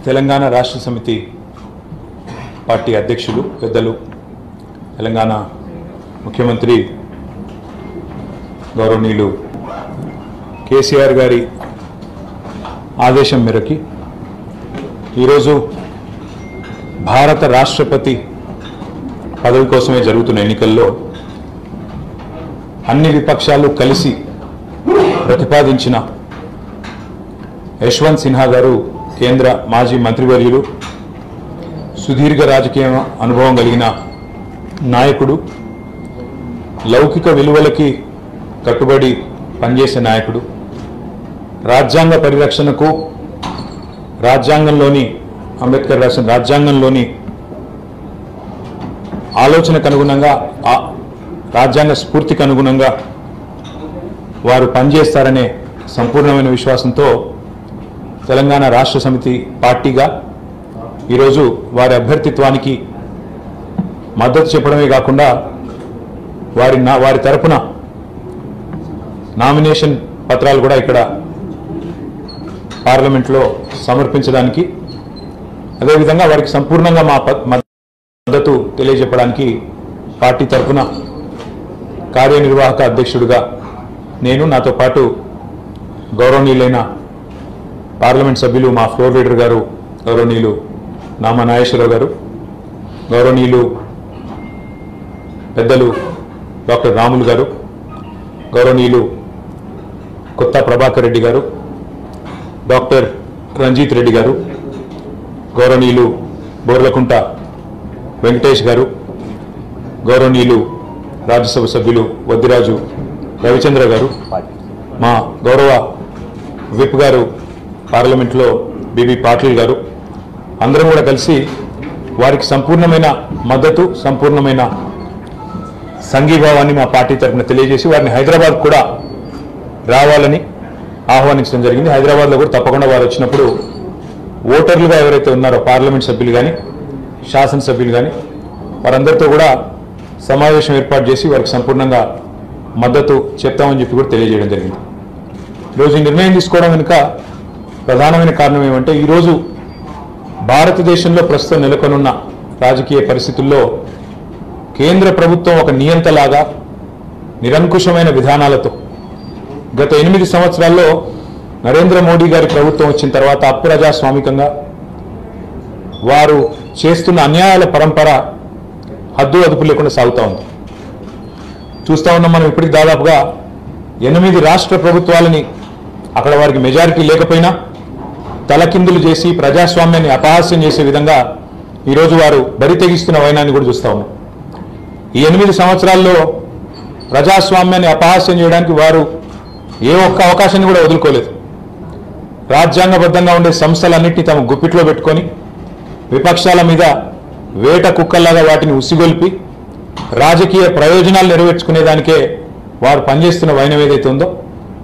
తెలంగాణ రాష్ట్ర సమితి పార్టీ అధ్యక్షులు పెద్దలు తెలంగాణ ముఖ్యమంత్రి గౌరవనీయులు కేసీఆర్ గారి ఆదేశం మేరకు ఈరోజు భారత రాష్ట్రపతి పదవి కోసమే జరుగుతున్న ఎన్నికల్లో అన్ని విపక్షాలు కలిసి ప్రతిపాదించిన యశ్వంత్ సిన్హా గారు కేంద్ర మాజీ మంత్రివర్యులు, సుదీర్ఘ రాజకీయ అనుభవం కలిగిన నాయకుడు, లౌకిక విలువలకి కట్టుబడి పనిచేసే నాయకుడు, రాజ్యాంగ పరిరక్షణకు రాజ్యాంగంలోని అంబేద్కర్ రాసిన రాజ్యాంగంలోని ఆలోచనకు అనుగుణంగా రాజ్యాంగ స్ఫూర్తికి అనుగుణంగా వారు పనిచేస్తారనే సంపూర్ణమైన విశ్వాసంతో తెలంగాణ రాష్ట్ర సమితి పార్టీగా ఈరోజు వారి అభ్యర్థిత్వానికి మద్దతు చెప్పడమే కాకుండా వారి తరపున నామినేషన్ పత్రాలు కూడా ఇక్కడ పార్లమెంట్లో సమర్పించడానికి, అదేవిధంగా వారికి సంపూర్ణంగా మా మద్దతు తెలియజెప్పడానికి పార్టీ తరపున కార్యనిర్వాహక అధ్యక్షుడిగా నేను, నాతో పాటు గౌరవనీయులైన పార్లమెంట్ సభ్యులు మా ఫ్లోర్ లీడర్ గారు గౌరవనీయులు నామా నాగేశ్వరరావు గారు, గౌరవనీయులు పెద్దలు డాక్టర్ రాములు గారు, గౌరవనీయులు కొత్త ప్రభాకర్ రెడ్డి గారు, డాక్టర్ రంజిత్ రెడ్డి గారు, గౌరవనీయులు బోర్లకుంట వెంకటేష్ గారు, గౌరవనీయులు రాజ్యసభ సభ్యులు వద్దిరాజు రవిచంద్ర గారు, మా గౌరవ విప్ గారు పార్లమెంట్లో బీబీ పాటిల్ గారు, అందరం కూడా కలిసి వారికి సంపూర్ణమైన మద్దతు, సంపూర్ణమైన సంఘీభావాన్ని మా పార్టీ తరఫున తెలియజేసి వారిని హైదరాబాద్ కూడా రావాలని ఆహ్వానించడం జరిగింది. హైదరాబాద్లో కూడా తప్పకుండా వారు వచ్చినప్పుడు ఓటర్లుగా ఎవరైతే ఉన్నారో పార్లమెంట్ సభ్యులు కానీ శాసనసభ్యులు కానీ వారందరితో కూడా సమావేశం ఏర్పాటు చేసి వారికి సంపూర్ణంగా మద్దతు చెప్తామని చెప్పి కూడా తెలియజేయడం జరిగింది. ఈరోజు ఈ నిర్ణయం తీసుకోవడం వెనుక ప్రధానమైన కారణం ఏమంటే, ఈరోజు భారతదేశంలో ప్రస్తుతం నెలకొనున్న రాజకీయ పరిస్థితుల్లో కేంద్ర ప్రభుత్వం ఒక నియంతలాగా నిరంకుశమైన విధానాలతో గత 8 సంవత్సరాల్లో నరేంద్ర మోడీ గారి ప్రభుత్వం వచ్చిన తర్వాత అప్రజాస్వామికంగా వారు చేస్తున్న అన్యాయాల పరంపర హద్దు అదుపు లేకుండా సాగుతూ ఉంది. చూస్తూ ఉన్నాం మనం ఇప్పటికి దాదాపుగా 8 రాష్ట్ర ప్రభుత్వాలని అక్కడ వారికి మెజారిటీ లేకపోయినా తలకిందులు చేసి ప్రజాస్వామ్యాన్ని అపహాస్యం చేసే విధంగా ఈరోజు వారు బరి తెగిస్తున్న వైనాన్ని కూడా చూస్తూ ఉన్నాం. ఈ 8 సంవత్సరాల్లో ప్రజాస్వామ్యాన్ని అపహాస్యం చేయడానికి వారు ఏ ఒక్క అవకాశాన్ని కూడా వదులుకోలేదు. రాజ్యాంగబద్ధంగా ఉండే సంస్థలన్నింటినీ తమ గుప్పిట్లో పెట్టుకొని విపక్షాల మీద వేట కుక్కల్లాగా వాటిని ఉసిగొల్పి రాజకీయ ప్రయోజనాలు నెరవేర్చుకునేదానికే వారు పనిచేస్తున్న వైనం ఏదైతే ఉందో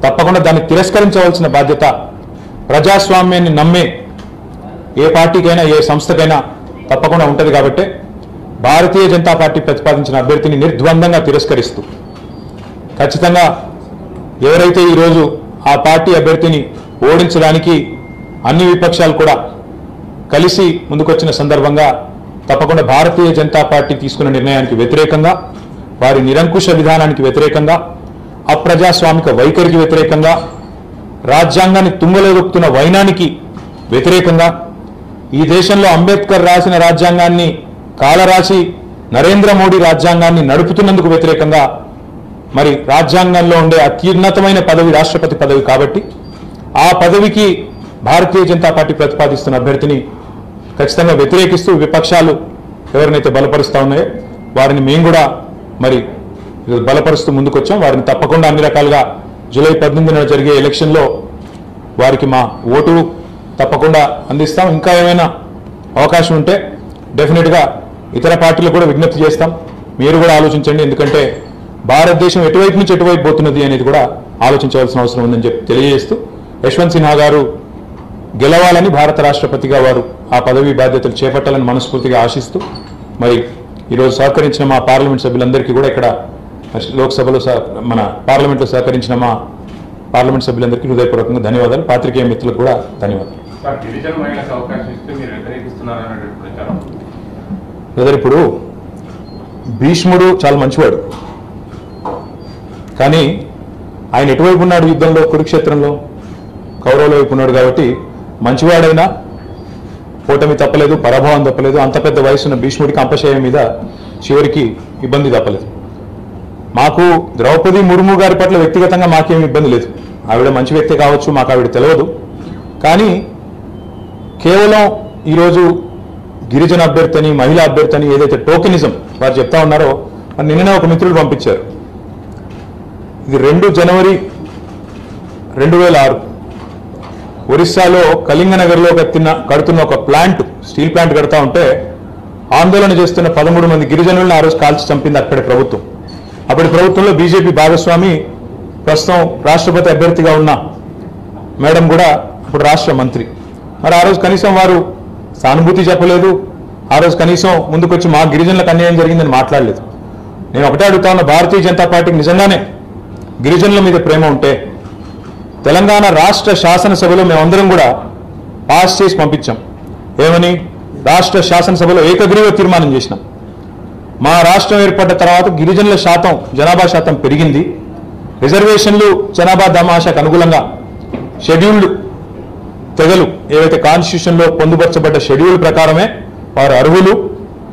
తప్పకుండా దాన్ని తిరస్కరించవలసిన బాధ్యత ప్రజాస్వామ్యాన్ని నమ్మే ఏ పార్టీకైనా ఏ సంస్థకైనా తప్పకుండా ఉంటుంది. కాబట్టి భారతీయ జనతా పార్టీ ప్రతిపాదించిన అభ్యర్థిని నిర్ద్వందంగా తిరస్కరిస్తూ ఖచ్చితంగా ఎవరైతే ఈరోజు ఆ పార్టీ అభ్యర్థిని ఓడించడానికి అన్ని విపక్షాలు కూడా కలిసి ముందుకొచ్చిన సందర్భంగా తప్పకుండా భారతీయ జనతా పార్టీ తీసుకున్న నిర్ణయానికి వ్యతిరేకంగా, వారి నిరంకుశ విధానానికి వ్యతిరేకంగా, అప్రజాస్వామిక వైఖరికి వ్యతిరేకంగా, రాజ్యాంగాన్ని తుంగలోదొక్కుతున్న వైనానికి వ్యతిరేకంగా, ఈ దేశంలో అంబేద్కర్ రాసిన రాజ్యాంగాన్ని కాలరాసి నరేంద్ర మోడీ రాజ్యాంగాన్ని నడుపుతున్నందుకు వ్యతిరేకంగా, మరి రాజ్యాంగంలో ఉండే అత్యున్నతమైన పదవి రాష్ట్రపతి పదవి కాబట్టి ఆ పదవికి భారతీయ జనతా పార్టీ ప్రతిపాదిస్తున్న అభ్యర్థిని ఖచ్చితంగా వ్యతిరేకిస్తూ విపక్షాలు ఎవరినైతే బలపరుస్తూ ఉన్నాయో వారిని మేము కూడా మరి బలపరుస్తూ ముందుకొచ్చాం. వారిని తప్పకుండా అన్ని రకాలుగా జూలై 18న జరిగే ఎలక్షన్లో వారికి మా ఓటు తప్పకుండా అందిస్తాం. ఇంకా ఏమైనా అవకాశం ఉంటే డెఫినెట్గా ఇతర పార్టీలు కూడా విజ్ఞప్తి చేస్తాం. మీరు కూడా ఆలోచించండి, ఎందుకంటే భారతదేశం ఎటువైపు నుంచి ఎటువైపు పోతున్నది అనేది కూడా ఆలోచించవలసిన అవసరం ఉందని చెప్పి తెలియజేస్తూ యశ్వంత్ సిన్హా గారు గెలవాలని భారత రాష్ట్రపతిగా వారు ఆ పదవి బాధ్యతలు చేపట్టాలని మనస్ఫూర్తిగా ఆశిస్తూ మరి ఈరోజు సహకరించిన మా పార్లమెంట్ సభ్యులందరికీ కూడా ఇక్కడ లోక్సభలో మన పార్లమెంట్లో సహకరించిన మా పార్లమెంట్ సభ్యులందరికీ హృదయపూర్వకంగా ధన్యవాదాలు. పాత్రికేయ మిత్రులకు కూడా ధన్యవాదాలు. గిరిజన మహిళలకు అవకాశం ఇస్తే మీరు వ్యతిరేకిస్తున్నారనే ప్రచారం. ఇప్పుడు భీష్ముడు చాలా మంచివాడు, కానీ ఆయన ఎటువైపు ఉన్నాడు యుద్ధంలో? కురుక్షేత్రంలో కౌరవుల వైపు ఉన్నాడు. కాబట్టి మంచివాడైనా ఓటమి తప్పలేదు, పరాభవం తప్పలేదు. అంత పెద్ద వయసున్న భీష్ముడికి అంపశయం మీద చివరికి ఇబ్బంది తప్పలేదు. మాకు ద్రౌపది ముర్ము గారి పట్ల వ్యక్తిగతంగా మాకేమి ఇబ్బంది లేదు. ఆవిడ మంచి వ్యక్తి కావచ్చు, మాకు ఆవిడ తెలియదు. కానీ కేవలం ఈరోజు గిరిజన అభ్యర్థి అని, మహిళా అభ్యర్థి అని ఏదైతే టోకెనిజం వారు చెప్తా ఉన్నారో, నిన్ననే ఒక మిత్రుడు పంపించారు. ఇది 2 జనవరి 2006 ఒరిస్సాలో కళింగనగర్లో కడుతున్న ఒక ప్లాంట్, స్టీల్ ప్లాంట్ కడతా ఉంటే ఆందోళన చేస్తున్న 13 మంది గిరిజనులను ఆ రోజు కాల్చి చంపింది అక్కడి ప్రభుత్వం. అప్పటి ప్రభుత్వంలో బీజేపీ భాగస్వామి, ప్రస్తుతం రాష్ట్రపతి అభ్యర్థిగా ఉన్న మేడం కూడా ఇప్పుడు రాష్ట్ర మంత్రి. మరి ఆ రోజు కనీసం వారు సానుభూతి చెప్పలేదు. ఆ రోజు కనీసం ముందుకొచ్చి మా గిరిజనులకు అన్యాయం జరిగిందని మాట్లాడలేదు. నేను ఒకటే అడుగుతా ఉన్న, భారతీయ జనతా పార్టీకి నిజంగానే గిరిజనుల మీద ప్రేమ ఉంటే తెలంగాణ రాష్ట్ర శాసనసభలో మేమందరం కూడా పాస్ చేసి పంపించాం. ఏమని? రాష్ట్ర శాసనసభలో ఏకగ్రీవ తీర్మానం చేసినాం. మా రాష్ట్రం ఏర్పడ్డ తర్వాత గిరిజనుల శాతం, జనాభా శాతం పెరిగింది. రిజర్వేషన్లు జనాభా దామాషాకు అనుగుణంగా షెడ్యూల్డ్ తెగలు ఏవైతే కాన్స్టిట్యూషన్లో పొందుపరచబడ్డ షెడ్యూల్ ప్రకారమే వారు అర్హులు,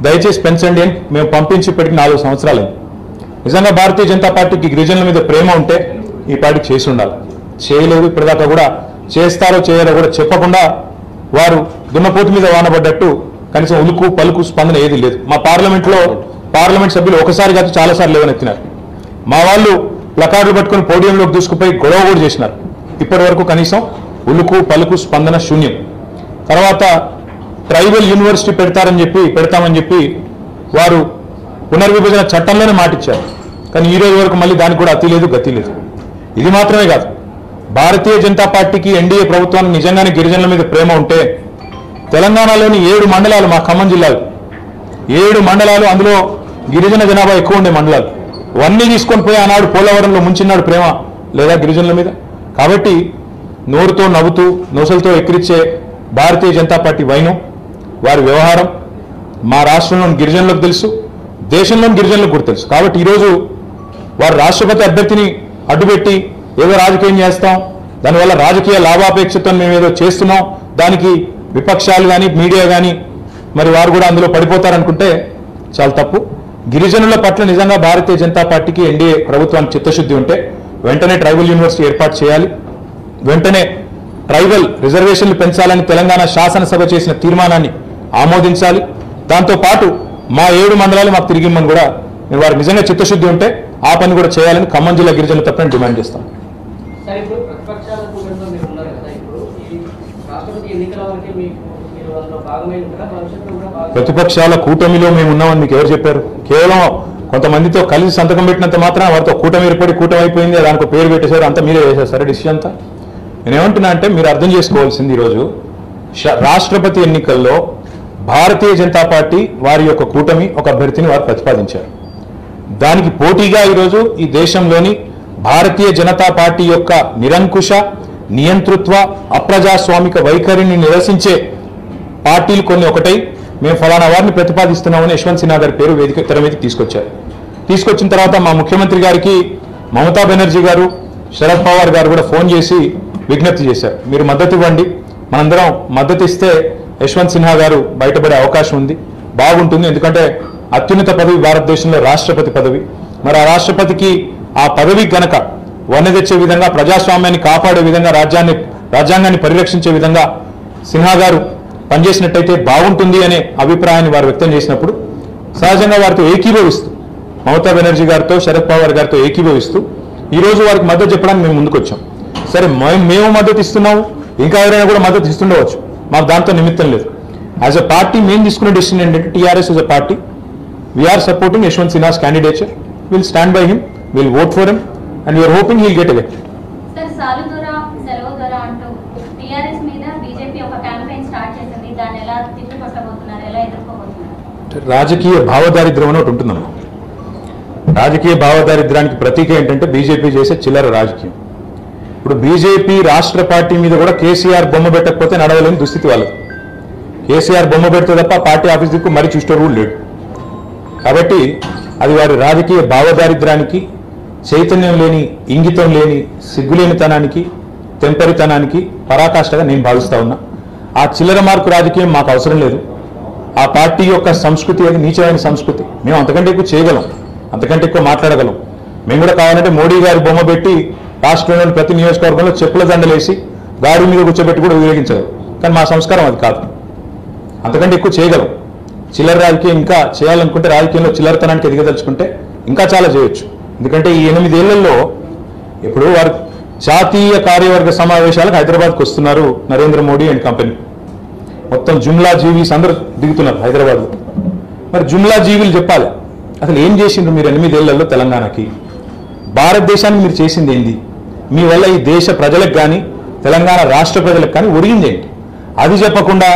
దయచేసి పెంచండి అని మేము పంపించి ఇప్పటికి 4 సంవత్సరాలైంది. నిజంగా భారతీయ జనతా పార్టీకి గిరిజనుల మీద ప్రేమ ఉంటే ఈ పార్టీకి చేసి ఉండాలి. చేయలేదు. ఇప్పటిదాకా కూడా చేస్తారో చేయాలో కూడా చెప్పకుండా వారు దున్నపోతు మీద వానబడ్డట్టు కనీసం ఉలుకు పలుకు స్పందన ఏది లేదు. మా పార్లమెంట్ సభ్యులు ఒకసారి కాదు చాలాసార్లు లేవనెత్తినారు. మా వాళ్ళు ప్లకార్డులు పట్టుకుని పోడియంలోకి దూసుకుపోయి గొడవ కూడా చేసినారు. ఇప్పటి వరకు కనీసం ఉలుకు పలుకు స్పందన శూన్యం. తర్వాత ట్రైబల్ యూనివర్సిటీ పెడతామని చెప్పి వారు పునర్విభజన చట్టంలోనే మాటిచ్చారు. కానీ ఈ రోజు వరకు మళ్ళీ దానికి కూడా అతి లేదు, గతి లేదు. ఇది మాత్రమే కాదు, భారతీయ జనతా పార్టీకి, ఎన్డీఏ ప్రభుత్వానికి నిజంగానే గిరిజనుల మీద ప్రేమ ఉంటే తెలంగాణలోని 7 మండలాలు, మా ఖమ్మం జిల్లాలో 7 మండలాలు, అందులో గిరిజన జనాభా ఎక్కువ ఉండే మండలాలు, అవన్నీ తీసుకొని పోయి ఆనాడు పోలవరంలో ముంచినాడు ప్రేమ లేదా గిరిజనుల మీద? కాబట్టి నోరుతో నవ్వుతూ నోసలతో ఎక్కిరిచ్చే భారతీయ జనతా పార్టీ వైనం, వారి వ్యవహారం మా రాష్ట్రంలోని గిరిజనులకు తెలుసు, దేశంలోని గిరిజనులకు కూడా తెలుసు. కాబట్టి ఈరోజు వారు రాష్ట్రపతి అభ్యర్థిని అడ్డుపెట్టి ఏదో రాజకీయం చేస్తాం, దానివల్ల రాజకీయ లాభాపేక్షతో మేము ఏదో చేస్తున్నాం, దానికి విపక్షాలు కానీ మీడియా కానీ మరి వారు కూడా అందులో పడిపోతారనుకుంటే చాలా తప్పు. గిరిజనుల పట్ల నిజంగా భారతీయ జనతా పార్టీకి, ఎన్డీఏ ప్రభుత్వానికి చిత్తశుద్ధి ఉంటే వెంటనే ట్రైబల్ యూనివర్సిటీ ఏర్పాటు చేయాలి. వెంటనే ట్రైబల్ రిజర్వేషన్లు పెంచాలని తెలంగాణ శాసనసభ చేసిన తీర్మానాన్ని ఆమోదించాలి. దాంతోపాటు మా 7 మండలాలు మాకు తిరిగిమ్మని కూడా నేను వారికి నిజంగా చిత్తశుద్ధి ఉంటే ఆ పని కూడా చేయాలని ఖమ్మం జిల్లా గిరిజనుల తప్పని డిమాండ్ చేస్తాం. ప్రతిపక్షాల కూటమిలో మేము ఉన్నామని మీకు ఎవరు చెప్పారు? కేవలం కొంతమందితో కలిసి సంతకం పెట్టినంత మాత్రం వారితో కూటమి ఏర్పడి కూటమి అయిపోయింది, దానికి ఒక పేరు పెట్టేశారు, అంతా మీరే చేసేస్తారా డిసిషన్ అంతా? నేనేమంటున్నా అంటే మీరు అర్థం చేసుకోవాల్సింది, ఈరోజు రాష్ట్రపతి ఎన్నికల్లో భారతీయ జనతా పార్టీ వారి యొక్క కూటమి ఒక అభ్యర్థిని వారు ప్రతిపాదించారు. దానికి పోటీగా ఈరోజు ఈ దేశంలోని భారతీయ జనతా పార్టీ యొక్క నిరంకుశ, నియంతృత్వ, అప్రజాస్వామిక వైఖరిని నిరసించే పార్టీలు కొన్ని ఒకటై మేము ఫలానా వారిని ప్రతిపాదిస్తున్నామని యశ్వంత్ సిన్హా గారి పేరు వేదిక తెర మీదకి తీసుకొచ్చారు. తీసుకొచ్చిన తర్వాత మా ముఖ్యమంత్రి గారికి మమతా బెనర్జీ గారు, శరద్ పవార్ గారు కూడా ఫోన్ చేసి విజ్ఞప్తి చేశారు, మీరు మద్దతు ఇవ్వండి, మనందరం మద్దతు ఇస్తే యశ్వంత్ సిన్హా గారు బయటపడే అవకాశం ఉంది, బాగుంటుంది. ఎందుకంటే అత్యున్నత పదవి భారతదేశంలో రాష్ట్రపతి పదవి. మరి ఆ రాష్ట్రపతికి ఆ పదవి గనక వన్నె తెచ్చే విధంగా, ప్రజాస్వామ్యాన్ని కాపాడే విధంగా, రాజ్యాంగాన్ని పరిరక్షించే విధంగా సిన్హా గారు పనిచేసినట్టయితే బాగుంటుంది అనే అభిప్రాయాన్ని వారు వ్యక్తం చేసినప్పుడు సహజంగా వారితో ఏకీభవిస్తూ, మమతా బెనర్జీ గారితో, శరద్ పవార్ గారితో ఏకీభవిస్తూ ఈరోజు వారికి మద్దతు చెప్పడానికి మేము ముందుకు వచ్చాం. సరే, మేము మద్దతు ఇస్తున్నాము, ఇంకా ఎవరైనా కూడా మద్దతు ఇస్తుండవచ్చు, మాకు దాంతో నిమిత్తం లేదు. యాజ్ అ పార్టీ మేము తీసుకున్న డెసిషన్ ఏంటంటే, TRS is a party, we are supporting Yashwant Sinha's candidature, will stand by him, will vote for him and we are hoping he'll get elected. రాజకీయ భావదారిద్ర్యం అని ఒకటి ఉంటుందమ్మా. రాజకీయ భావదారిద్ర్యానికి ప్రతీక ఏంటంటే బీజేపీ చేసే చిల్లర రాజకీయం. ఇప్పుడు బీజేపీ రాష్ట్ర పార్టీ మీద కూడా కేసీఆర్ బొమ్మ పెట్టకపోతే నడవలేని దుస్థితి వాళ్ళది. కేసీఆర్ బొమ్మ పెడితే తప్ప పార్టీ ఆఫీస్ దిక్కు మరి చూసేవాడు కూడా లేడు. కాబట్టి అది వారి రాజకీయ భావదారిద్ర్యానికి, చైతన్యం లేని, ఇంగితం లేని, సిగ్గులేనితనానికి, తెంపరితనానికి పరాకాష్ఠగా నేను భావిస్తా ఉన్నా. ఆ చిల్లర మార్కు రాజకీయం మాకు అవసరం లేదు. ఆ పార్టీ యొక్క సంస్కృతి అది నీచమైన సంస్కృతి. మేము అంతకంటే ఎక్కువ చేయగలం, అంతకంటే ఎక్కువ మాట్లాడగలం. మేము కూడా కావాలంటే మోడీ గారి బొమ్మ పెట్టి రాష్ట్రంలోని ప్రతి నియోజకవర్గంలో చెప్పుల దండలేసి గాడి మీద కూర్చోబెట్టి కూడా ఉపయోగించగలం. కానీ మా సంస్కారం అది కాదు. అంతకంటే ఎక్కువ చేయగలం. చిల్లర రాజకీయం ఇంకా చేయాలనుకుంటే, రాజకీయంలో చిల్లరతనానికి ఎదిగదలుచుకుంటే ఇంకా చాలా చేయొచ్చు. ఎందుకంటే ఈ 8 ఏళ్లలో ఇప్పుడు వారు జాతీయ కార్యవర్గ సమావేశాలకు హైదరాబాద్కి వస్తున్నారు నరేంద్ర మోడీ అండ్ కంపెనీ. మొత్తం జుమ్లా జీవీస్ అందరూ దిగుతున్నారు హైదరాబాద్లో. మరి జుమ్లా జీవీలు చెప్పాలి అసలు ఏం చేసిండ్రు మీరు 8 ఏళ్లలో తెలంగాణకి, భారతదేశానికి మీరు చేసింది ఏంది, మీ వల్ల ఈ దేశ ప్రజలకు కానీ తెలంగాణ రాష్ట్ర ప్రజలకు కానీ ఒరిగింది ఏంటి, అది చెప్పకుండా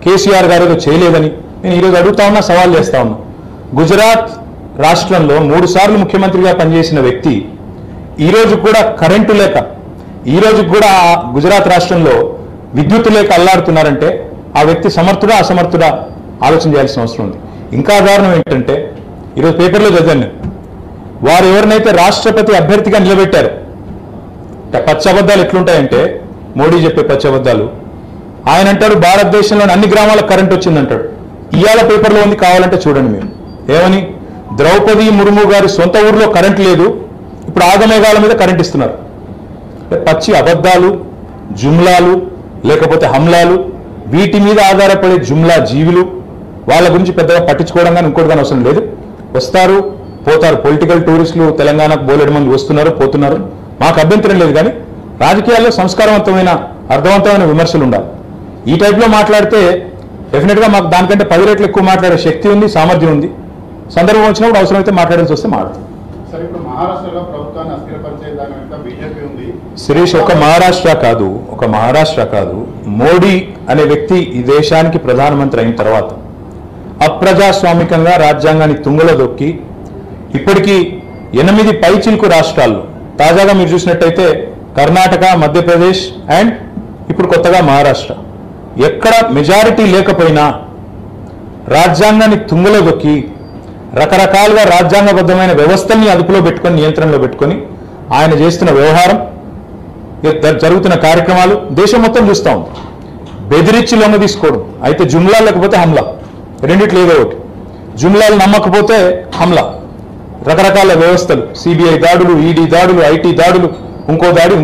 కేసీఆర్ గారు ఏదో చేయలేదని నేను ఈరోజు అడుగుతా ఉన్నా, సవాల్ చేస్తా ఉన్నా. గుజరాత్ రాష్ట్రంలో 3 సార్లు ముఖ్యమంత్రిగా పనిచేసిన వ్యక్తి ఈరోజు కూడా కరెంటు లేక, ఈరోజు కూడా గుజరాత్ రాష్ట్రంలో విద్యుత్ లేక అల్లాడుతున్నారంటే ఆ వ్యక్తి సమర్థుడా అసమర్థుడా ఆలోచన చేయాల్సిన అవసరం ఉంది. ఇంకా దారుణం ఏంటంటే ఈరోజు పేపర్లో చదివాను నేను, వారు ఎవరినైతే రాష్ట్రపతి అభ్యర్థిగా నిలబెట్టారు, పచ్చబద్దాలు ఎట్లుంటాయంటే మోడీ చెప్పే పచ్చబద్దాలు, ఆయన అంటాడు భారతదేశంలోని అన్ని గ్రామాలకు కరెంట్ వచ్చిందంటాడు. ఇవాళ పేపర్లో ఉంది, కావాలంటే చూడండి మీరు. ఏమని, ద్రౌపది ముర్ము గారి సొంత ఊర్లో కరెంట్ లేదు, ఇప్పుడు ఆగమేఘాల మీద కరెంట్ ఇస్తున్నారు. పచ్చి అబద్ధాలు, జుమ్లాలు, లేకపోతే హమ్లాలు, వీటి మీద ఆధారపడే జుమ్లా జీవులు, వాళ్ళ గురించి పెద్దగా పట్టించుకోవడం కానీ ఇంకోటి కానీ అవసరం లేదు. వస్తారు పోతారు, పొలిటికల్ టూరిస్టులు తెలంగాణకు బోలెడు మంది వస్తున్నారు పోతున్నారు, మాకు అభ్యంతరం లేదు. కానీ రాజకీయాల్లో సంస్కారవంతమైన అర్థవంతమైన విమర్శలు ఉండాలి. ఈ టైప్లో మాట్లాడితే డెఫినెట్గా మాకు దానికంటే 10 రెట్లు ఎక్కువ మాట్లాడే శక్తి ఉంది, సామర్థ్యం ఉంది. సందర్భం వచ్చినప్పుడు అవసరమైతే మాట్లాడాల్సి వస్తే మాట్లాడతాం. శిరీష్, ఒక మహారాష్ట్ర కాదు, మోడీ అనే వ్యక్తి ఈ దేశానికి ప్రధానమంత్రి అయిన తర్వాత అప్రజాస్వామికంగా రాజ్యాంగాన్ని తుంగలో దొక్కి ఇప్పటికీ 8 పైచిలుకు రాష్ట్రాల్లో, తాజాగా మీరు చూసినట్టయితే కర్ణాటక, మధ్యప్రదేశ్ అండ్ ఇప్పుడు కొత్తగా మహారాష్ట్ర, ఎక్కడ మెజారిటీ లేకపోయినా రాజ్యాంగాన్ని తుంగలో దొక్కి రకరకాలుగా రాజ్యాంగబద్ధమైన వ్యవస్థల్ని అదుపులో పెట్టుకొని, నియంత్రణలో పెట్టుకొని ఆయన చేస్తున్న వ్యవహారం, జరుగుతున్న కార్యక్రమాలు దేశం మొత్తం చూస్తూ ఉంది. బెదిరించి లొంగ తీసుకోవడం, అయితే జుమ్లా లేకపోతే హమ్లా, రెండిట్లో ఏదో ఒకటి. జుమ్లాలు నమ్మకపోతే హమ్లా, రకరకాల వ్యవస్థలు, సిబిఐ దాడులు, ఈడీ దాడులు, ఐటీ దాడులు, ఇంకో దాడి.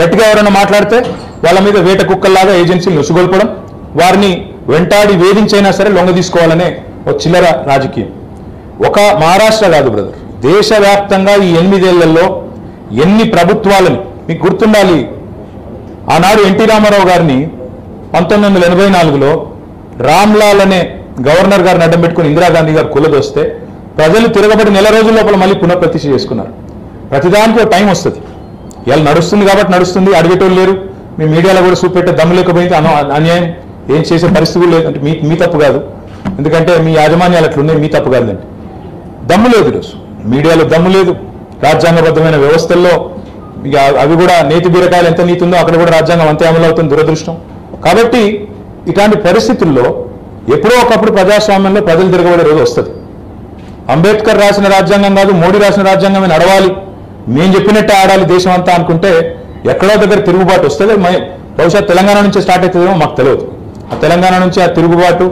గట్టిగా ఎవరైనా మాట్లాడితే వాళ్ళ మీద వేట కుక్కల్లాగా ఏజెన్సీలు నుసుగొల్పడం, వారిని వెంటాడి వేధించైనా సరే లొంగ తీసుకోవాలనే ఒక చిల్లర రాజకీయం. ఒక మహారాష్ట్ర కాదు బ్రదర్, దేశవ్యాప్తంగా ఈ 8 ఏళ్లలో ఎన్ని ప్రభుత్వాలని మీకు గుర్తుండాలి. ఆనాడు ఎన్టీ రామారావు గారిని 1984లో రామ్లాల్ అనే గవర్నర్ గారిని అడ్డం పెట్టుకుని ఇందిరాగాంధీ గారు కులదొస్తే ప్రజలు తిరగబడి నెల రోజుల లోపల మళ్ళీ పునఃప్రతిష్ఠ చేసుకున్నారు. ప్రతిదానికి ఒక టైం వస్తుంది. ఇవాళ నడుస్తుంది కాబట్టి నడుస్తుంది, అడిగేటోళ్ళు లేరు. మీ మీడియాలో కూడా చూపెట్టే దమ్ము లేకపోతే అన్యాయం ఏం చేసే పరిస్థితులు లేదు. అంటే మీ తప్పు కాదు, ఎందుకంటే మీ యాజమాన్యాలు అట్లున్నాయి, మీ తప్పు కాదండి. దమ్ము లేదు ఈరోజు మీడియాలో, దమ్ము లేదు. రాజ్యాంగబద్ధమైన వ్యవస్థల్లో ఇక అవి కూడా నేతి బీరకాయలు ఎంత నీతి ఉందో అక్కడ కూడా రాజ్యాంగం అంతే అమలు అవుతుంది, దురదృష్టం. కాబట్టి ఇట్లాంటి పరిస్థితుల్లో ఎప్పుడో ఒకప్పుడు ప్రజాస్వామ్యంలో ప్రజలు తిరగబడే రోజు వస్తుంది. అంబేద్కర్ రాసిన రాజ్యాంగం కాదు, మోడీ రాసిన రాజ్యాంగమే నడవాలి, మేము చెప్పినట్టే ఆడాలి దేశం అంతా అనుకుంటే ఎక్కడో దగ్గర తిరుగుబాటు వస్తుంది. బహుశా తెలంగాణ నుంచి స్టార్ట్ అవుతుందేమో మాకు తెలియదు. ఆ తెలంగాణ నుంచి ఆ తిరుగుబాటు,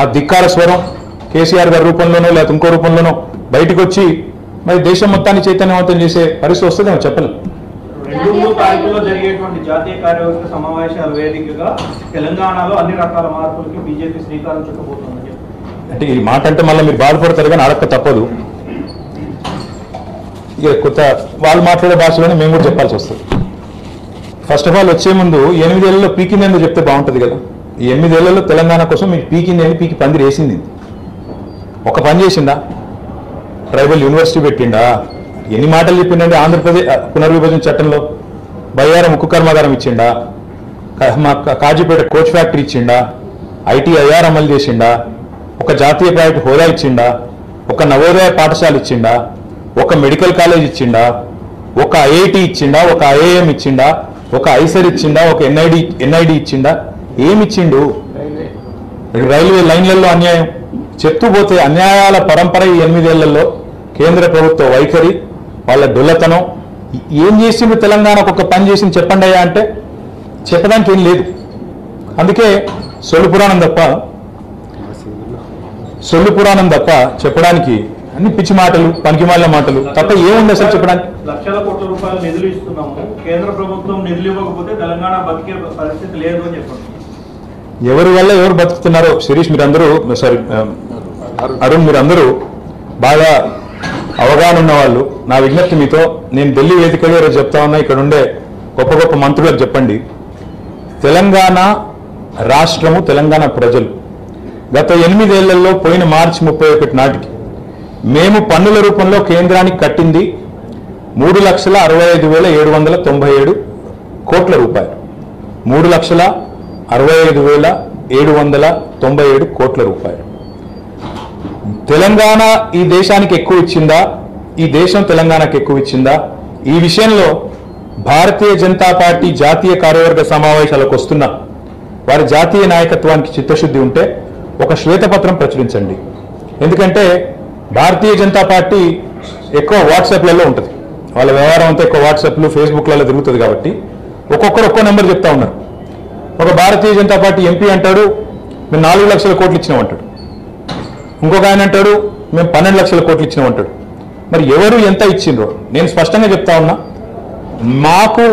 ఆ ధిక్కార స్వరం కేసీఆర్ గారి రూపంలోనో లేదా ఇంకో రూపంలోనో బయటకు వచ్చి మరి దేశం మొత్తాన్ని చైతన్యవంతం చేసే పరిస్థితి వస్తుందేమో చెప్పలేదు. 2 తారీఖులో జరిగేటువంటి జాతీయ కార్యవర్గ సమావేశాల వేదికగా తెలంగాణలో అన్ని రకాల మార్పులకి బీజేపీ శ్రీకారం చుట్టబోతోందని. అంటే ఈ మాట అంటే మళ్ళీ మీరు బాధపడతారు కానీ అడక్క తప్పదు. ఇక కొత్త వాళ్ళు మాట్లాడే భాషలోనే మేము కూడా చెప్పాల్సి వస్తుంది. ఫస్ట్ ఆఫ్ ఆల్ వచ్చే ముందు 8 ఏళ్లలో పీకిందేందో చెప్తే బాగుంటుంది కదా. ఈ 8 ఏళ్లలో తెలంగాణ కోసం మీకు పీకిందేంది, పీకి పందిరి వేసింది. ఒక పని చేసిందా? ట్రైబల్ యూనివర్సిటీ పెట్టిండా? ఎన్ని మాటలు చెప్పిండంటే ఆంధ్రప్రదేశ్ పునర్విభజన చట్టంలో బయ్యారం ఉక్కు కర్మాగారం ఇచ్చిండా? కాజీపేట కోచ్ ఫ్యాక్టరీ ఇచ్చిండా? ITIR అమలు చేసిండా? ఒక జాతీయ ప్రైవేట్ హోదా ఇచ్చిండా? ఒక నవోదయ పాఠశాల ఇచ్చిండా? ఒక మెడికల్ కాలేజ్ ఇచ్చిండా? ఒక ఐఐటి ఇచ్చిండా, ఒక ఐఐఎం ఇచ్చిండా, ఒక ఐసర్ ఇచ్చిండా, ఒక ఎన్ఐడి ఇచ్చిండా? ఏమి ఇచ్చిండు? రైల్వే లైన్లలో అన్యాయం చెప్తూ పోతే అన్యాయాల పరంపర ఈ 8 ఏళ్లలో కేంద్ర ప్రభుత్వ వైఖరి, వాళ్ళ డొల్లతనం. ఏం చేసిండు తెలంగాణకు? ఒక పని చేసింది చెప్పండి అయ్యా అంటే చెప్పడానికి ఏం లేదు. అందుకే సొల్లు పురాణం తప్ప చెప్పడానికి అన్ని పిచ్చి మాటలు, పనికిమాలిన మాటలు తప్ప ఏముంది అసలు చెప్పడానికి? లక్షల కోట్ల రూపాయలు నిధులు ఇస్తున్నాము, కేంద్ర ప్రభుత్వం నిధులు ఇవ్వకపోతే తెలంగాణ బతికే పరిస్థితి లేదు అని చెప్పండి. ఎవరి వల్ల ఎవరు బతుకుతున్నారో శిరీష్ మీరందరూ, సారీ అరుణ్ మీరందరూ బాగా అవగాహన ఉన్న వాళ్ళు. నా విజ్ఞప్తి మీతో, నేను ఢిల్లీ వేదికగా ఈరోజు చెప్తా ఉన్నా, ఇక్కడ ఉండే గొప్ప గొప్ప మంత్రులకు చెప్పండి, తెలంగాణ రాష్ట్రము, తెలంగాణ ప్రజలు గత 8 ఏళ్లలో పోయిన మార్చి 31 నాటికి మేము పన్నుల రూపంలో కేంద్రానికి కట్టింది 3,65,797 కోట్ల రూపాయలు. 3,65,797 కోట్ల రూపాయలు. తెలంగాణ ఈ దేశానికి ఎక్కువ ఇచ్చిందా? ఈ దేశం తెలంగాణకు ఎక్కువ ఇచ్చిందా? ఈ విషయంలో భారతీయ జనతా పార్టీ జాతీయ కార్యవర్గ సమావేశాలకు వస్తున్న వారి జాతీయ నాయకత్వానికి చిత్తశుద్ధి ఉంటే ఒక శ్వేతపత్రం ప్రచురించండి. ఎందుకంటే భారతీయ జనతా పార్టీ ఎక్కువ వాట్సాప్లలో ఉంటుంది, వాళ్ళ వ్యవహారం అంతా ఎక్కువ వాట్సాప్లు, ఫేస్బుక్లలో తిరుగుతుంది. కాబట్టి ఒక్కొక్కరు ఒక్కో నెంబర్ చెప్తా ఉన్నారు. ఒక భారతీయ జనతా పార్టీ ఎంపీ అంటాడు మేము 4 లక్షల కోట్లు ఇచ్చినామంటాడు, ఇంకొక ఆయన అంటాడు మేము 12 లక్షల కోట్లు ఇచ్చినామంటాడు. మరి ఎవరు ఎంత ఇచ్చిండ్రో నేను స్పష్టంగా చెప్తా ఉన్నా. మాకు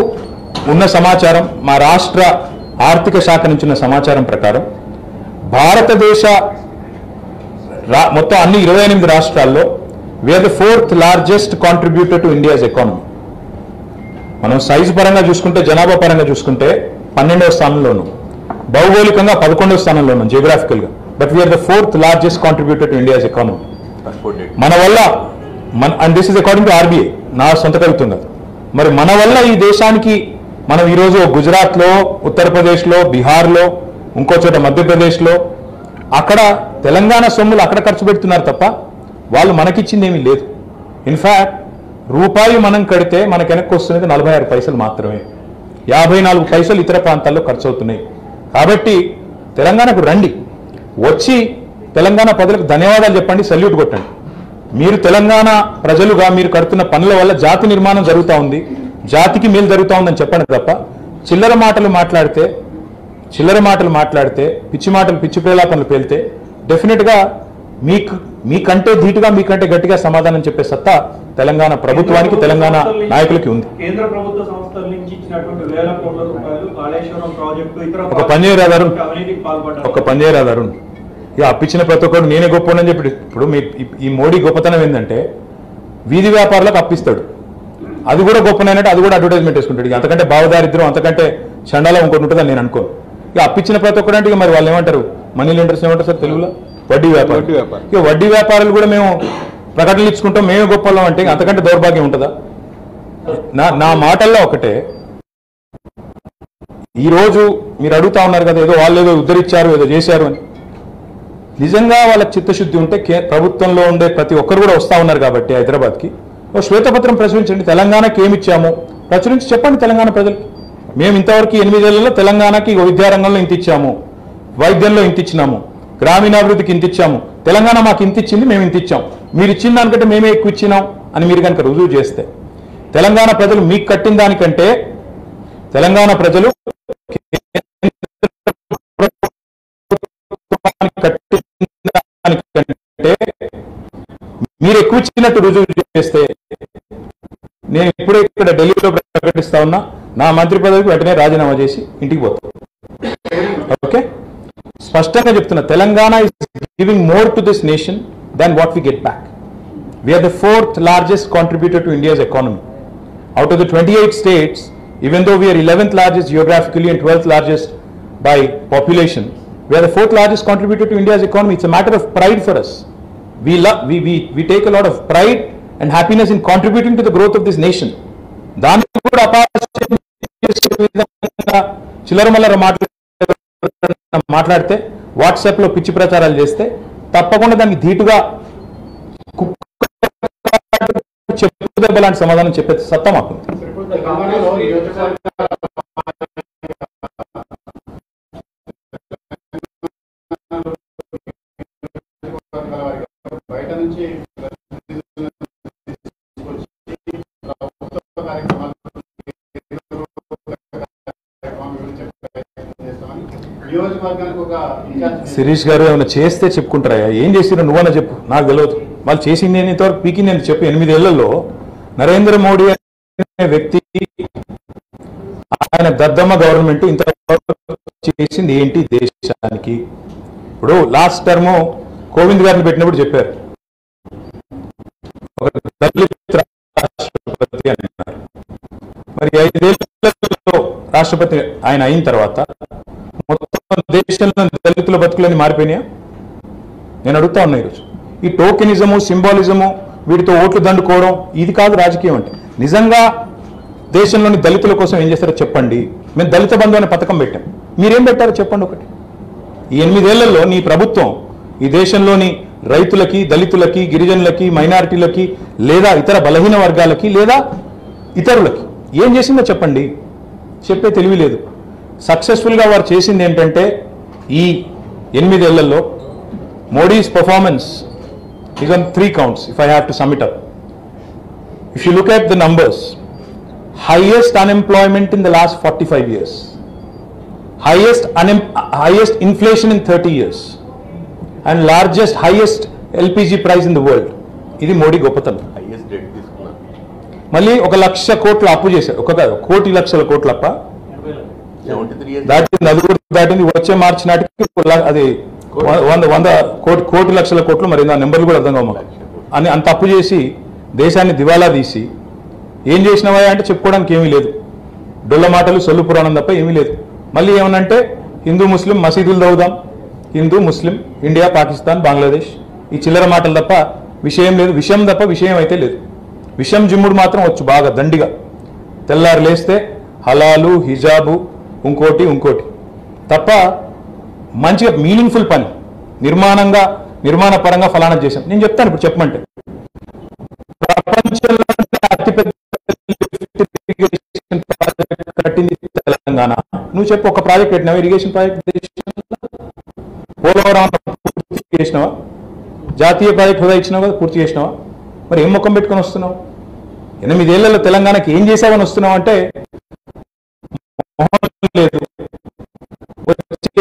ఉన్న సమాచారం, మా రాష్ట్ర ఆర్థిక శాఖ నుంచి ఉన్న సమాచారం ప్రకారం భారతదేశ మొత్తం అన్ని 28 రాష్ట్రాల్లో we're the 4th largest contributor to India's economy. మనం సైజు పరంగా చూసుకుంటే, జనాభా పరంగా చూసుకుంటే 12వ స్థానంలో ఉన్నాం, భౌగోళికంగా 11వ స్థానంలో ఉన్నాం జియోగ్రాఫికల్గా. But we are the 4th largest contributor to India's economy. మన వల్ల and this is according to RBI, నా సొంత కవిత్వం కాదు. మరి మన వల్ల ఈ దేశానికి మనం ఈరోజు గుజరాత్లో, ఉత్తరప్రదేశ్లో, బీహార్లో, ఇంకో చోట మధ్యప్రదేశ్లో అక్కడ తెలంగాణ సొమ్ములు అక్కడ ఖర్చు పెడుతున్నారు తప్ప వాళ్ళు మనకిచ్చింది ఏమీ లేదు. ఇన్ఫ్యాక్ట్ రూపాయి మనం కడితే మనకు వెనక్కి వస్తున్నది 46 పైసలు మాత్రమే, 54 పైసలు ఇతర ప్రాంతాల్లో ఖర్చు అవుతున్నాయి. కాబట్టి తెలంగాణకు రండి, వచ్చి తెలంగాణ ప్రజలకు ధన్యవాదాలు చెప్పండి, సల్యూట్ కొట్టండి. మీరు తెలంగాణ ప్రజలుగా మీరు కడుతున్న పనుల వల్ల జాతి నిర్మాణం జరుగుతూ ఉంది, జాతికి మేలు జరుగుతూ ఉందని చెప్పండి తప్ప చిల్లర మాటలు మాట్లాడితే పిచ్చి మాటలు, పిచ్చి ప్రేలాపనలు పేలితే డెఫినెట్గా మీకంటే ధీటుగా, మీకంటే గట్టిగా సమాధానం చెప్పే సత్తా తెలంగాణ ప్రభుత్వానికి, తెలంగాణ నాయకులకి ఉంది. కేంద్ర ప్రభుత్వ సంస్థల నుంచి ఇచ్చినటువంటి వేల కోట్ల రూపాయలు కాళేశ్వరం ప్రాజెక్టు, ఇతర ఒక పని చేయరాదారు, అవినీతికి పాల్పడ్డారు. ఒక పని చేయరాదారు. ఇక అప్పించిన ప్రతి ఒక్కరు నేనే గొప్పనని చెప్పి, ఇప్పుడు ఈ మోడీ గొప్పతనం ఏంటంటే వీధి వ్యాపారులకు అప్పిస్తాడు, అది కూడా గొప్పనైనట్టు అది కూడా అడ్వర్టైజ్మెంట్ వేసుకుంటాడు. ఇక అంతకంటే భావదారిద్ర్యం, అంతకంటే చండాలం ఇంకోటి ఉంటుందని నేను అనుకోను. ఇక అప్పించిన ప్రతి ఒక్కరంటే ఇక మరి వాళ్ళు ఏమంటారు, మనీ లెండర్స్ ఏమంటారు సార్ తెలుగులో? వడ్డీ వ్యాపారం. ఇక వడ్డీ వ్యాపారులు కూడా మేము ప్రకటనలు ఇచ్చుకుంటాం, మేమే గొప్పలం అంటే అంతకంటే దౌర్భాగ్యం ఉంటుందా? నా మాటల్లో ఒకటే, ఈరోజు మీరు అడుగుతా ఉన్నారు కదా, ఏదో వాళ్ళు ఏదో ఉద్ధరించారు, ఏదో చేశారు అని. నిజంగా వాళ్ళకి చిత్తశుద్ధి ఉంటే ప్రభుత్వంలో ఉండే ప్రతి ఒక్కరు కూడా వస్తూ ఉన్నారు కాబట్టి హైదరాబాద్కి ఓ శ్వేతపత్రం ప్రచురించండి. తెలంగాణకి ఏమి ఇచ్చామో ప్రచురించి చెప్పండి తెలంగాణ ప్రజలకి. మేము ఇంతవరకు 8 ఏళ్లలో తెలంగాణకి విద్యారంగంలో ఇంత ఇచ్చాము, వైద్యంలో ఇంత ఇచ్చినాము, గ్రామీణాభివృద్ధికి ఇంత ఇచ్చాము, తెలంగాణ మాకు ఇంత ఇచ్చింది, మేము ఇంత ఇచ్చాం, మీరు ఇచ్చిన దానికంటే మేమే ఎక్కువ ఇచ్చినాం అని మీరు కనుక రుజువు చేస్తే, తెలంగాణ ప్రజలు మీకు కట్టిన దానికంటే, తెలంగాణ ప్రజలు మీరు ఎక్కువ ఇచ్చినట్టు రుజువు చేస్తే, నేను ఇప్పుడే ఇక్కడ ఢిల్లీలో ప్రకటిస్తా ఉన్నా, నా మంత్రి పదవికి వెంటనే రాజీనామా చేసి ఇంటికి పోతాను. ఓకే, స్పష్టంగా చెప్తున్నా, Telangana is giving more to this nation than what we get back. We're the 4th largest contributor to India's economy. Out of the 28 states, even though we are 11th largest geographically and 12th largest by population, we are the 4th largest contributor to India's economy. It's a matter of pride for us. We take a lot of pride and happiness in contributing to the growth of this nation. దానికి కూడా చిల్లరమల్లర మాట్లాడితే, వాట్సాప్లో పిచ్చి ప్రచారాలు చేస్తే తప్పకుండా దానికి ధీటుగా చెప్తూ దెబ్బ లాంటి సమాధానం చెప్పే సత్తా మాకుంది. తెలంగాణలో నియోజకవర్గ బయట నుంచి నియోజకవర్గానికి ఒక శిరీష్ గారు ఏమైనా చేస్తే చెప్పుకుంటారా? ఏం చేసిరో నువ్వన్నా చెప్పు, నాకు తెలియదు. వాళ్ళు చేసింది నేను ఇంతవరకు పీకింది అని చెప్పు. 8 ఏళ్లలో నరేంద్ర మోడీ అనే వ్యక్తి, ఆయన దద్దమ్మ గవర్నమెంట్ ఇంతవరకు చేసింది ఏంటి దేశానికి? ఇప్పుడు లాస్ట్ టర్మ్ కోవింద్ గారిని పెట్టినప్పుడు చెప్పారు, ఒక దళిత రాష్ట్రపతి అని అన్నారు. మరి 5 ఏళ్లలో రాష్ట్రపతి ఆయన అయిన తర్వాత మొత్తం దేశంలో దళితుల బతుకులని మారిపోయినాయా? నేను అడుగుతా ఉన్నా ఈరోజు. ఈ టోకెనిజము, సింబాలిజము, వీటితో ఓట్లు దండుకోవడం, ఇది కాదు రాజకీయం అంటే. నిజంగా దేశంలోని దళితుల కోసం ఏం చేస్తారో చెప్పండి. మేము దళిత బంధు అనే పథకం పెట్టాం, మీరేం పెట్టారో చెప్పండి ఒకటి. ఈ 8 ఏళ్లలో నీ ప్రభుత్వం ఈ దేశంలోని రైతులకి, దళితులకి, గిరిజనులకి, మైనారిటీలకి, లేదా ఇతర బలహీన వర్గాలకి, లేదా ఇతరులకి ఏం చేసిందో చెప్పండి. చెప్పే తెలివి లేదు. సక్సెస్ఫుల్గా వారు చేసింది ఏంటంటే, ఈ 8 ఏళ్లలో Modi's performance is on 3 counts if I have to sum it up. If you look at the numbers, highest unemployment in the last 45 years, highest inflation in 30 years, and highest LPG price in the world. ఇది మోడీ గొప్పతనం. Highest debt తీసుకున్నారు. మళ్ళీ 1 లక్ష కోట్ల అప్పు చేశారు. ఒక కోటి లక్షల కోట్ల అప్ప 73 years దాటింది. అది కూడా దాటింది. వచ్చే మార్చి నాటికి అది 100 కోటి లక్షల కోట్లు. మరి ఆ నెంబర్లు కూడా అర్థం కావు మాకు. అని అంత అప్పు చేసి దేశాన్ని దివాలా తీసి ఏం చేసినవా అంటే చెప్పుకోవడానికి ఏమీ లేదు. డొల్ల మాటలు, సొల్లు పురాణం తప్ప ఏమీ లేదు. మళ్ళీ ఏమనంటే హిందూ ముస్లిం మసీదులు దౌదాం, హిందూ ముస్లిం, ఇండియా పాకిస్తాన్ బంగ్లాదేశ్, ఈ చిల్లర మాటలు తప్ప విషయం లేదు. విషయం తప్ప విషయం అయితే లేదు. విషయం జిమ్ముడు మాత్రం వచ్చు బాగా దండిగా. తెల్లారు లేస్తే హలాలు, హిజాబు, ఇంకోటి తప్ప మంచిగా మీనింగ్ఫుల్ పని, నిర్మాణ పరంగా ఫలానా చేశాం. నేను చెప్తాను ఇప్పుడు చెప్పమంటే, ప్రపంచంలో అతిపెద్ద ఇరిగేషన్ ప్రాజెక్ట్ కట్టింది తెలంగాణ. నువ్వు చెప్పు, ఒక ప్రాజెక్ట్ పెట్టినావా? ఇరిగేషన్ ప్రాజెక్ట్ పోలవరం పూర్తి చేసినావా? జాతీయ ప్రాజెక్ట్ హోదా ఇచ్చినావు కదా, పూర్తి చేసినావా? మరి ఏం ముఖం పెట్టుకొని వస్తున్నావు? 8 ఏళ్లలో తెలంగాణకి ఏం చేసావని వస్తున్నావు అంటే లేదు.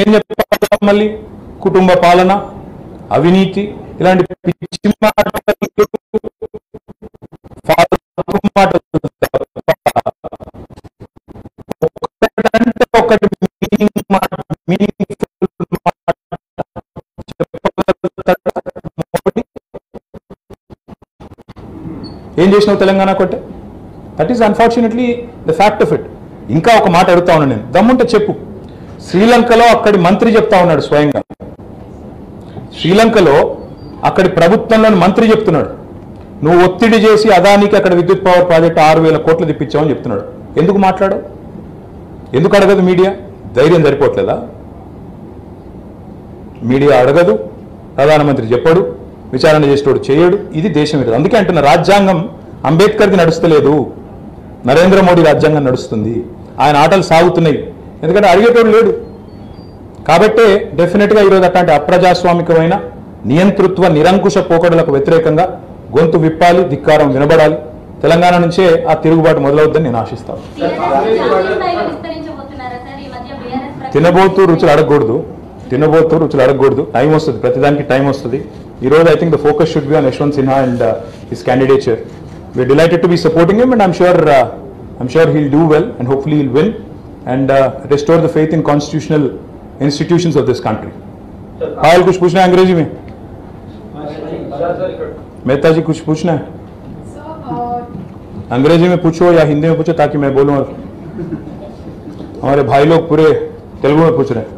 ఏం చెప్తా మళ్ళీ కుటుంబ పాలన, అవినీతి, ఇలాంటి పిచ్చి మాటలు ఒకటి ఏం చేసినావు తెలంగాణ కొట్టే? That is unfortunately the fact of it. ఇంకా ఒక మాట అడుగుతా ఉన్నాను నేను, దమ్ముంటే చెప్పు. శ్రీలంకలో అక్కడి మంత్రి చెప్తా ఉన్నాడు స్వయంగా. శ్రీలంకలో అక్కడి ప్రభుత్వంలోని మంత్రి చెప్తున్నాడు, నువ్వు ఒత్తిడి చేసి అదానికి అక్కడ విద్యుత్ పవర్ ప్రాజెక్ట్ 6,000 కోట్లు తెప్పించావని చెప్తున్నాడు. ఎందుకు మాట్లాడు? ఎందుకు అడగదు మీడియా? ధైర్యం సరిపోవట్లేదా? మీడియా అడగదు, ప్రధానమంత్రి చెప్పడు, విచారణ చేసేటోడు చేయడు. ఇది దేశం ఇది. అందుకే అంటున్నా, రాజ్యాంగం అంబేద్కర్ది నడుస్తలేదు, నరేంద్ర మోడీ రాజ్యాంగం నడుస్తుంది. ఆయన ఆటలు సాగుతున్నాయి, ఎందుకంటే అడిగేటోడు లేడు. కాబట్టే డెఫినెట్గా ఈరోజు అట్లాంటి అప్రజాస్వామికమైన నియంతృత్వ నిరంకుశ పోకడలకు వ్యతిరేకంగా గొంతు విప్పాలి, ధిక్కారం వినబడాలి. తెలంగాణ నుంచే ఆ తిరుగుబాటు మొదలవుద్దని నేను ఆశిస్తాను. తినబోతూ రుచులు అడగకూడదు, టైం వస్తుంది, ప్రతిదానికి టైం వస్తుంది. ఈరోజు I think the focus should be on Yashwant Sinha and his candidature. We're delighted to be supporting him and I'm sure he'll do well and hopefully he'll win and restore the faith in constitutional institutions of this country. पायल कुछ पूछना है अंग्रेजी में? मेहता जी कुछ पूछना है? अंग्रेजी में पूछो या हिंदी में पूछो ताकि मैं बोलूं. और हमारे भाई लोग पूरे तेलुगु में पूछ रहे हैं.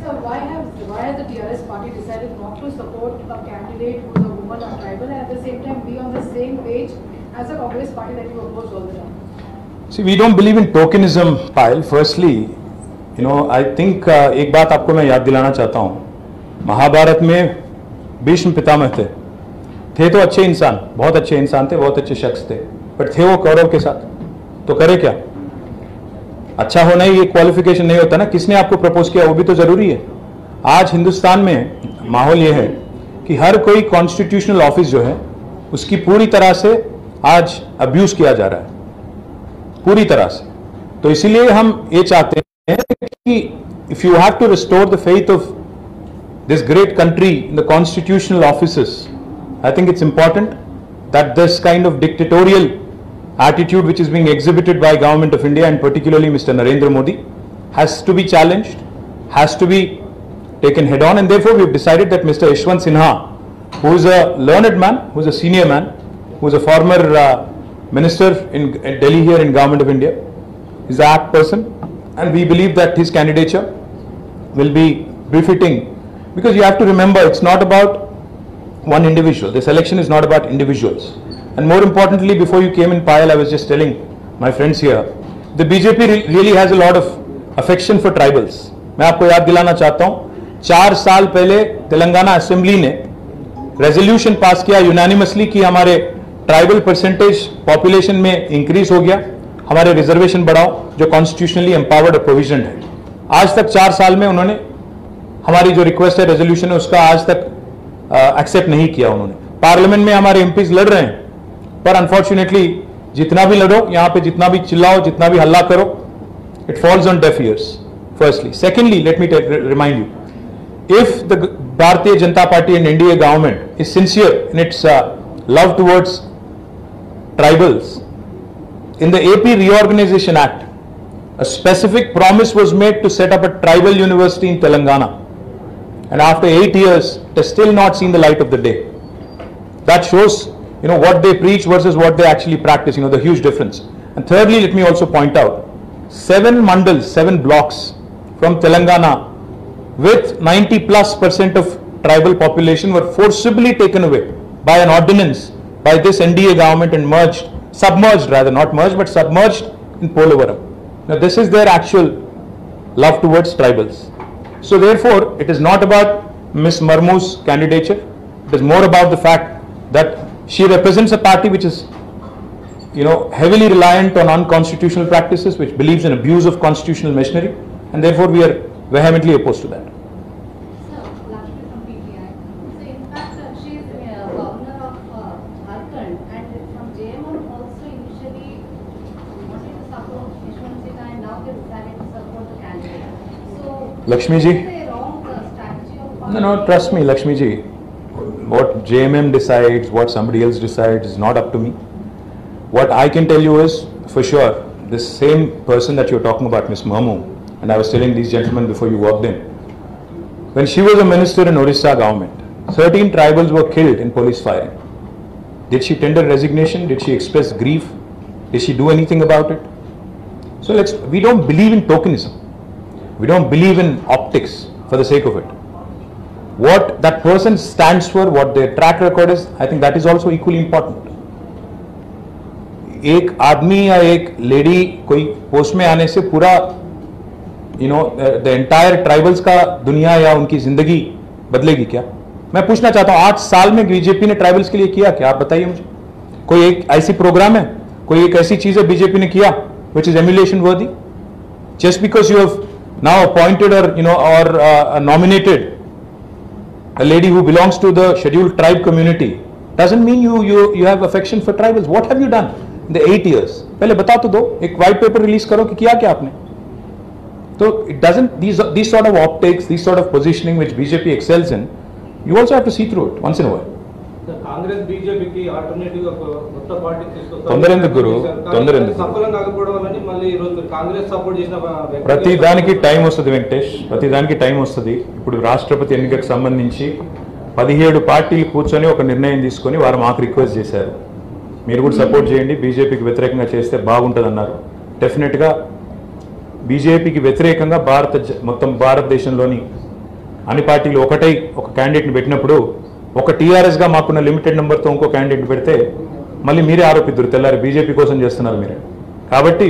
So why has the TRS party decided not to support a candidate who is a woman or tribal and at the same time be on the same page as a Congress party that you oppose all the time? See, we don't believe in tokenism, Payal. Firstly, I think एक बात आपको मैं याद दिलाना चाहता हूँ. महाभारत में भीष्म पितामह थे तो अच्छे इंसान, बहुत अच्छे इंसान थे, बहुत अच्छे शख्स थे. बट थे वो कौरव के साथ, तो करे क्या? अच्छा होना ही ये क्वालिफिकेशन नहीं होता ना, किसने आपको प्रपोज किया वो भी तो जरूरी है। आज हिंदुस्तान में माहौल ये है कि हर कोई कॉन्स्टिट्यूशनल ऑफिस जो है उसकी पूरी तरह से आज अब्यूज किया जा रहा है, पूरी तरह से। तो इसीलिए हम ये चाहते हैं कि if you have to restore the faith of this great country in the constitutional offices, I think it's important that this kind of dictatorial attitude which is being exhibited by government of India and particularly Mr. Narendra Modi has to be challenged, has to be taken head on, and therefore we've decided that Mr. Yashwant Sinha, who is a learned man, who is a senior man, who is a former minister in Delhi here in government of India, is the apt person, and we believe that his candidature will be befitting. Because you have to remember, it's not about one individual. This election is not about individuals. And more importantly, before you came in, Payal, I was just telling my friends here, the BJP really has a lot of affection for tribals. मैं आपको याद दिलाना चाहता हूँ, 4 साल पहले Telangana assembly ने resolution pass किया यूनानिमसली कि हमारे ट्राइबल परसेंटेज पॉपुलेशन में इंक्रीज हो गया, हमारे रिजर्वेशन बढ़ाओ, जो कॉन्स्टिट्यूशनली एम्पावर्ड प्रोविजन है। आज तक 4 साल में उन्होंने हमारी जो रिक्वेस्ट है, रेजोल्यूशन है, उसका आज तक एक्सेप्ट नहीं किया उन्होंने। पार्लियामेंट में हमारे एमपीज लड़ रहे हैं, पर अनफॉर्चुनेटली जितना भी लड़ो, यहां पे जितना भी चिल्लाओ, जितना भी हल्ला करो, it falls on def years, firstly. Secondly, let me remind you, if the Bharatiya Janata party and NDA government is sincere in its love towards tribals, in the AP Reorganization Act, a specific promise was made to set up a tribal university in Telangana. And after 8 years, it has still not seen the light of the day. That shows, what they preach versus what they actually practice, the huge difference. And thirdly, let me also point out, 7 mandals, 7 blocks from Telangana with 90+% of tribal population were forcibly taken away by an ordinance by this NDA government and submerged rather, not merged, but submerged in Polavaram. Now this is their actual love towards tribals. So therefore, it is not about Ms. Marmu's candidature. It is more about the fact that she represents a party which is, heavily reliant on unconstitutional practices, which believes in abuse of constitutional machinery, and therefore we are vehemently opposed to that. Sir, Lakshmi from PTI. So in fact, she is governor of Jharkhand, and from JMM also initially wanted to support Yashwant Sinha, and now they decided to support the candidate. So Lakshmi ji? is there a wrong strategy of No, trust me, Lakshmi ji. What JMM decides, what somebody else decides is not up to me. What I can tell you is, for sure, this same person that you're talking about, Ms. Marmu, and I was telling these gentlemen before you walked in, when she was a minister in Orissa government, 13 tribals were killed in police firing. Did she tender resignation? Did she express grief? Did she do anything about it? So we don't believe in tokenism. We don't believe in optics for the sake of it. What that person stands for, what their track record is, I think that is also equally important. एक आदमी या एक lady कोई post में आने से पूरा the entire tribals का दुनिया या उनकी जिंदगी बदलेगी क्या? मैं पूछना चाहता हूं, 8 साल में बीजेपी ने ट्राइबल्स के लिए किया क्या? आप बताइए मुझे। कोई एक ऐसी प्रोग्राम है, कोई एक ऐसी चीज है बीजेपी ने किया which is emulation worthy? Just because you have now appointed or nominated a lady who belongs to the scheduled tribe community doesn't mean you have affection for tribals. What have you done in the 8 years? पहले बता तो दो, एक white paper release करो कि किया क्या आपने। तो it doesn't, these sort of optics, these sort of positioning which BJP excels in, you also have to see through it once in a while. Congress బీజేపీకి ఆల్టర్నేటివ్ గా కొత్త పార్టీ తీసుకొస్తారు. తొందర ఎందుకు గురు? తొందర ఎందుకు? సఫలం కాకపోవడం వల్ల మళ్ళీ ఈ రోజు కాంగ్రెస్ సపోర్ట్ చేసిన ప్రతి దానికి టైం వస్తుంది వెంకటేష్, ప్రతి దానికి టైం వస్తుంది. ఇప్పుడు రాష్ట్రపతి ఎన్నికకు సంబంధించి 17 పార్టీలు కూర్చొని ఒక నిర్ణయం తీసుకొని వారు మాకు రిక్వెస్ట్ చేశారు, మీరు కూడా సపోర్ట్ చేయండి, బీజేపీకి వ్యతిరేకంగా చేస్తే బాగుంటుంది అన్నారు. డెఫినెట్గా బీజేపీకి వ్యతిరేకంగా మొత్తం భారతదేశంలోని అన్ని పార్టీలు ఒకటై ఒక క్యాండిడేట్ని పెట్టినప్పుడు, ఒక టీఆర్ఎస్గా మాకున్న లిమిటెడ్ నెంబర్తో ఇంకో క్యాండిడేట్ పెడితే మళ్ళీ మీరే ఆరోపిద్దరు తెల్లారి బీజేపీ కోసం చేస్తున్నారు మీరే. కాబట్టి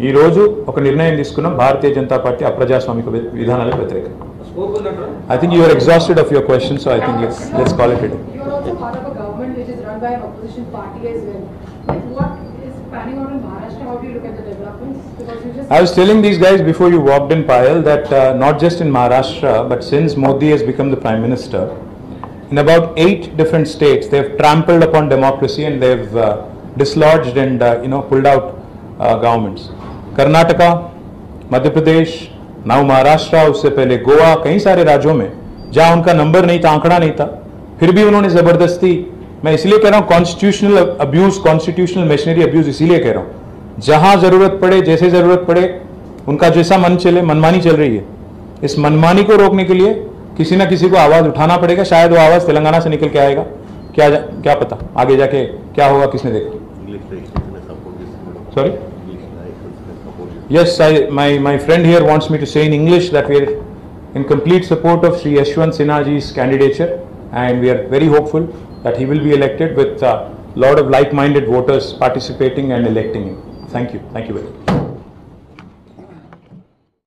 ఈరోజు ఒక నిర్ణయం తీసుకున్నాం, భారతీయ జనతా పార్టీ అప్రజాస్వామిక విధానాలకు వ్యతిరేకం. I think you are exhausted of your question, so I think let's call it a day. You are also part of a government which is run by an opposition party as well. Like what is panning out in Maharashtra? How do you look at the developments? Because you just I was telling these guys before you walked in, Payal, that not just in Maharashtra, but since Modi has become the Prime Minister, in about 8 different states, they've trampled upon democracy and they've dislodged and pulled out governments. Karnataka, Madhya Pradesh, now Maharashtra, उससे पहले गोवा, कई सारे राज्यों में जहां उनका number नहीं था, आंकड़ा नहीं था, फिर भी उन्होंने जबरदस्ती, मैं इसलिए कह रहा हूं constitutional abuse, constitutional machinery abuse इसीलिए कह रहा हूं, जहां जरूरत पड़े, जैसे जरूरत पड़े, उनका जैसा मन चले, मनमानी चल रही है। इस मनमानी को रोकने के लिए किसी ना किसी को आवाज उठाना पड़ेगा, शायद वो आवाज तेलंगाना से निकल के आएगा, क्या पता आगे जाके क्या होगा, किसने देखा। Sorry, yes, my friend here wants me to say in English that we are in complete support of Shri Yashwant Sinha ji's candidature, and we are very hopeful that he will be elected with a lot of like-minded voters participating and electing him. Thank you very much.